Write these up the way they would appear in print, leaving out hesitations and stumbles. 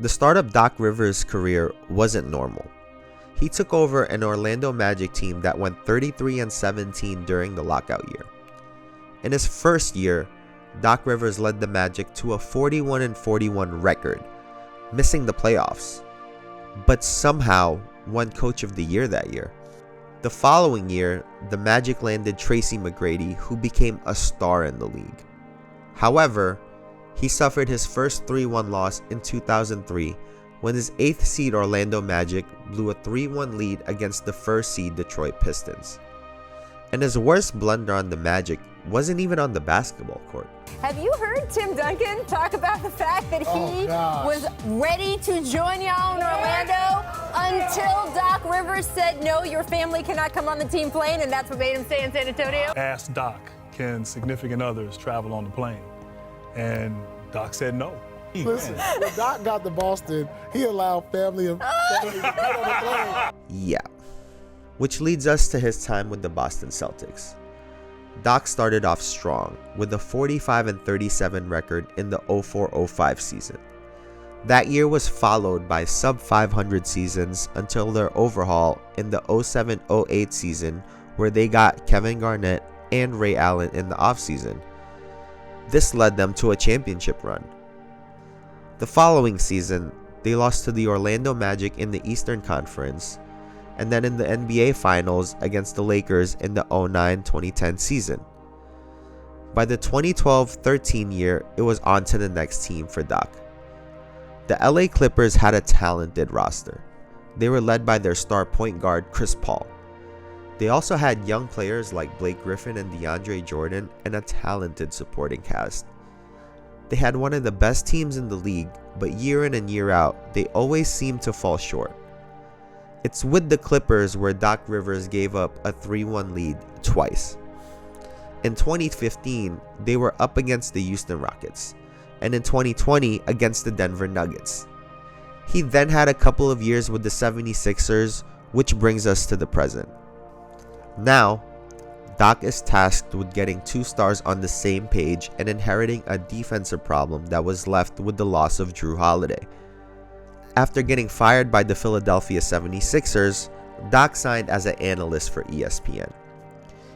The start of Doc Rivers' career wasn't normal. He took over an Orlando Magic team that went 33-17 during the lockout year. In his first year, Doc Rivers led the Magic to a 41-41 record, missing the playoffs, but somehow won Coach of the Year that year. The following year, the Magic landed Tracy McGrady, who became a star in the league. However, he suffered his first 3-1 loss in 2003 when his 8th seed Orlando Magic blew a 3-1 lead against the 1st seed Detroit Pistons. And his worst blunder on the Magic wasn't even on the basketball court. Have you heard Tim Duncan talk about the fact that he was ready to join y'all in Orlando until Doc Rivers said, no, your family cannot come on the team plane, and that's what made him stay in San Antonio? Asked Doc, can significant others travel on the plane? And Doc said no. Listen, when Doc got to Boston, he allowed family to get on the plane. Yeah. Which leads us to his time with the Boston Celtics. Doc started off strong with a 45-37 record in the 04-05 season. That year was followed by sub-500 seasons until their overhaul in the 07-08 season, where they got Kevin Garnett and Ray Allen in the offseason. This led them to a championship run. The following season, they lost to the Orlando Magic in the Eastern Conference, and then in the NBA Finals against the Lakers in the 09-2010 season. By the 2012-13 year, it was on to the next team for Doc. The LA Clippers had a talented roster. They were led by their star point guard Chris Paul. They also had young players like Blake Griffin and DeAndre Jordan and a talented supporting cast. They had one of the best teams in the league, but year in and year out, they always seemed to fall short. It's with the Clippers where Doc Rivers gave up a 3-1 lead twice. In 2015, they were up against the Houston Rockets, and in 2020 against the Denver Nuggets. He then had a couple of years with the 76ers, which brings us to the present. Now, Doc is tasked with getting two stars on the same page and inheriting a defensive problem that was left with the loss of Jrue Holiday. After getting fired by the Philadelphia 76ers, Doc signed as an analyst for ESPN.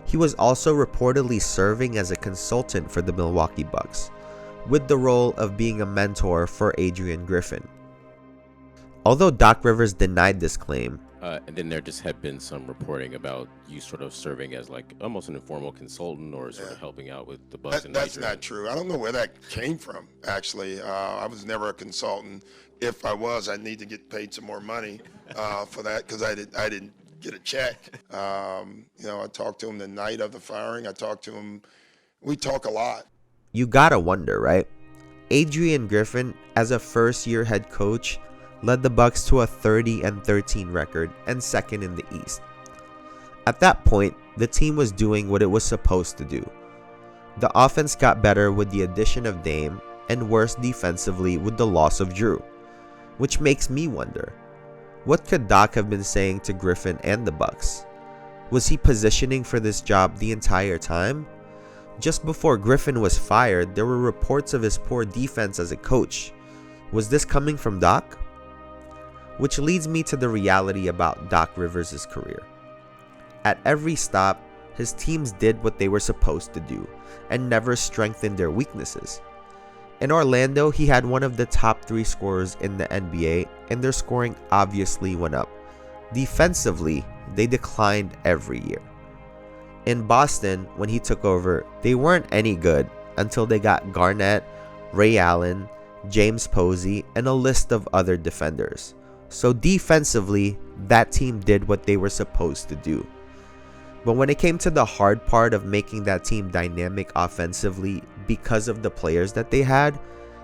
He was also reportedly serving as a consultant for the Milwaukee Bucks, with the role of being a mentor for Adrian Griffin. Although Doc Rivers denied this claim, and then there just had been some reporting about you sort of serving as like almost an informal consultant or sort of helping out with the Bucks. That's not true. I don't know where that came from, actually. I was never a consultant. If I was, I'd need to get paid some more money for that because I didn't get a check. I talked to him the night of the firing. I talked to him. We talk a lot. You gotta wonder, right? Adrian Griffin, as a first-year head coach, led the Bucks to a 30-13 record and second in the East. At that point, the team was doing what it was supposed to do. The offense got better with the addition of Dame and worse defensively with the loss of Jrue, which makes me wonder, what could Doc have been saying to Griffin and the Bucks? Was he positioning for this job the entire time? Just before Griffin was fired, there were reports of his poor defense as a coach. Was this coming from Doc? Which leads me to the reality about Doc Rivers' career. At every stop, his teams did what they were supposed to do and never strengthened their weaknesses. In Orlando, he had one of the top 3 scorers in the NBA, and their scoring obviously went up. Defensively, they declined every year. In Boston, when he took over, they weren't any good until they got Garnett, Ray Allen, James Posey, and a list of other defenders. So defensively, that team did what they were supposed to do. But when it came to the hard part of making that team dynamic offensively because of the players that they had,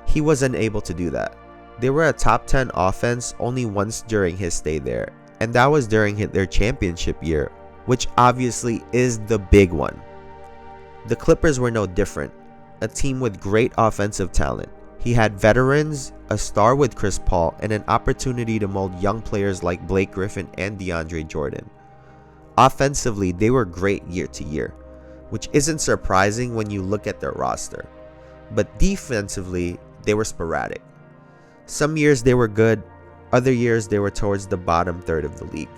he was unable to do that. They were a top 10 offense only once during his stay there, and that was during their championship year, which obviously is the big one. The Clippers were no different, a team with great offensive talent. He had veterans, a star with Chris Paul, and an opportunity to mold young players like Blake Griffin and DeAndre Jordan. Offensively, they were great year to year, which isn't surprising when you look at their roster. But defensively, they were sporadic. Some years they were good, other years they were towards the bottom third of the league.